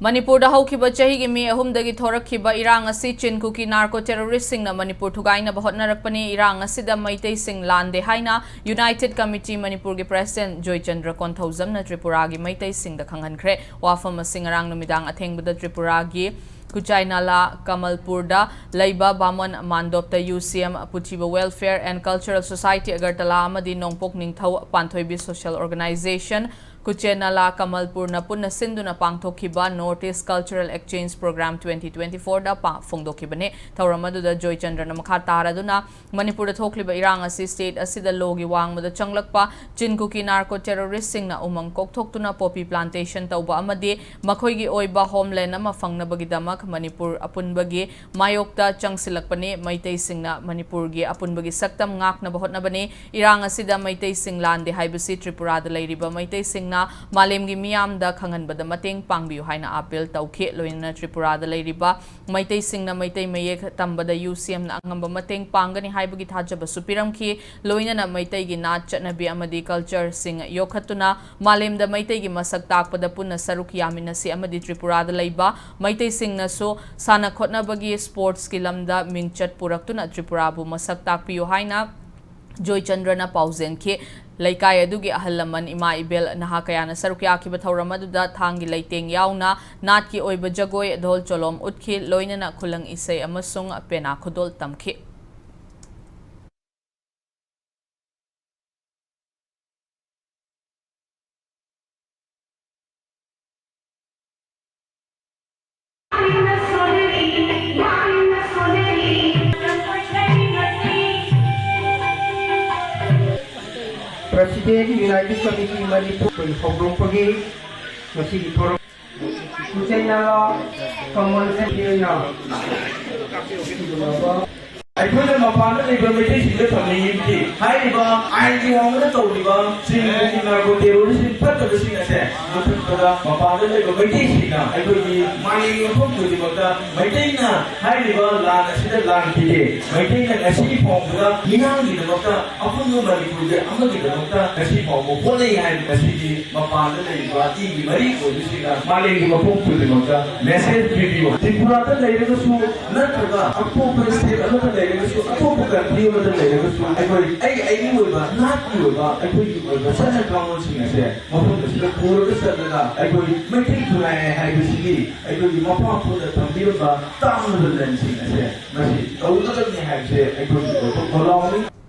Manipur da haukiba chahi gi mi ahumdagi thorakhiba irang asi chinkuki narco terrorist singna Manipur thugaina bahotnarakpani irang asida maitei sing lande haina United Committee Manipur gi President Joy Chandra Konthaujamna Tripura gi maitei sing da khanghankhre wafam asing arang numidang athengbada Tripura gi Kuchainala Kamalpurda Laiba Baman Mandopta UCM Putiba Welfare and Cultural Society Agartala Amadi Nongpok Ningthau Panthoibi Social Organization Kuchainala Kamalpur na punna sinduna pangthokhiba Northeast Cultural Exchange Program 2024 da phongdokhibane thauramadu da Joy Chandra na makha taraduna Manipur da thokliba irang asi state asida logi wangmada changlakpa chinkuki narco terrorist singna umang kokthokuna poppy plantation tauba amadi makhoigi oiba homeland ama fangnabagi damak Manipur apunbagi mayokta changsilakpane maitei singna Manipur gi apunbagi saktam ngakna bahotnabane irang asida maitei sing lande haibasi Tripura da leiriba maitei sing na malemgi miyam da khanganbada mateng pangbiu haina appeal tauke loina Tripura da leiriba maitei singna maitei mayek tambada UCM na angamba mateng pangani haibagi thajaba supiramki loina na maitei gi nat chatnabi amadi culture sing yokhatuna malemda maitei gi masak takpada punna saruk yaminasi amadi Tripura da leiba maitei singna so sana khotnabagi sports ki lamda mingchat puraktuna Tripura bu masak takpiu haina Joy Chandra na pauzen ke Laikai adugi ahalaman ima ibel naha kayana sarukya ki bathauramadu thangi leiteng yauna natki oiba jagoi dhol cholom utkhi loina na khulang isai amasung pena khudol tamkhi President United Committee Manipur Program Pagi masih dikorong Kuchainala Kamalpurna ꯑꯩꯈꯣꯏꯅ ꯃꯄꯥꯟꯗ ꯂꯩꯕ ꯃꯩꯇꯩꯁꯤꯡꯗ ꯊꯝꯅꯤꯡꯉꯤꯕꯗꯤ ꯍꯥꯏꯔꯤꯕ ꯑꯥꯏꯟꯒꯤ ꯋꯥꯡꯃꯗ ꯇꯧꯔꯤꯕ ꯁꯤꯡꯒꯤ narco terrorist ꯐꯠꯇꯕꯁꯤꯡ ꯑꯁꯦ ꯃꯨꯊꯠꯄꯗ ꯃꯄꯥꯟꯗ ꯂꯩꯕ ꯃꯩꯇꯩꯁꯤꯡꯅ ꯑꯩꯈꯣꯏꯒꯤ ꯃꯥꯂꯦꯝꯒꯤ ꯃꯐꯝ ꯈꯨꯗꯤꯡꯃꯛꯇ ꯃꯩꯇꯩꯅ ꯍꯥꯏꯔꯤꯕ ꯂꯥꯟ ꯑꯁꯤꯗ ꯂꯥꯟꯈꯤꯗꯦ ꯃꯩꯇꯩꯅ ꯉꯁꯤ ꯐꯥꯎꯕꯗ ꯃꯤꯌꯥꯝꯒꯤꯗꯃꯛꯇ ꯑꯄꯨꯟꯕ ꯃꯅꯤꯄꯨꯔꯒꯤ ꯑꯃꯒꯤꯗꯃꯛꯇ ꯉꯁꯤ ꯐꯥꯎꯕ ꯍꯣꯠꯅꯩ ꯍꯥꯏꯕ ꯑꯁꯤꯗꯤ ꯃꯄꯥꯟꯗ ꯂꯩꯔꯤꯕ ꯏꯒꯤ ꯃꯔꯤ ꯑꯣꯏꯕꯁꯤꯡꯅ ꯃꯥꯂꯦꯝꯒꯤ ꯃꯐꯝ ꯈꯨꯗꯤꯡꯃꯛꯇ ꯃꯦꯁꯦꯖ ꯄꯤꯕꯤꯌꯨ ꯇ꯭ꯔꯤꯄꯨꯔꯥꯗ ꯂꯩꯔꯒꯁꯨ ꯅꯠꯇ꯭ꯔꯒ ꯑꯇꯣꯞꯄ ꯁ꯭ꯇꯦꯠ ꯑꯃꯗ ꯂꯩꯔꯒꯁꯨ ꯑꯇꯣꯞꯄ ꯀꯟꯇ꯭ꯔꯤ ꯑꯃꯗ ꯂꯩꯔꯒꯁꯨ ꯑꯩꯒꯤ ꯑꯣꯏꯕ ꯅꯥꯠꯀꯤ ꯑꯣꯏꯕ ꯑꯩꯈꯣꯏꯒꯤ ꯑꯣꯏꯕ ꯆꯠꯅ ꯀꯥꯡꯂꯣꯟꯁꯤꯡ ꯑꯁꯦ ꯃꯐꯝ ꯑꯁꯤꯗ ꯄꯨꯔꯒ ꯆꯠꯂꯒ ꯑꯩꯈꯣꯏ ꯃꯩꯇꯩ ꯈꯨꯟꯅꯥꯏ ꯍꯥꯏꯕꯁꯤꯗꯤ ꯑꯩꯈꯣꯏꯒꯤ ꯃꯄꯥ ꯄꯨꯟꯅ ꯊꯝꯕꯤꯔꯝꯕ ꯇꯥꯡꯂꯕ ꯂꯟꯁꯤꯡ ꯑꯁꯦ ꯃꯁꯤ ꯇꯧꯒꯗꯕꯅꯤ ꯍꯥꯏꯕꯁꯦ ꯑꯩꯈꯣꯏꯒꯤ ꯑꯣꯏꯕ ꯈꯣꯜꯂꯥꯎꯅꯤ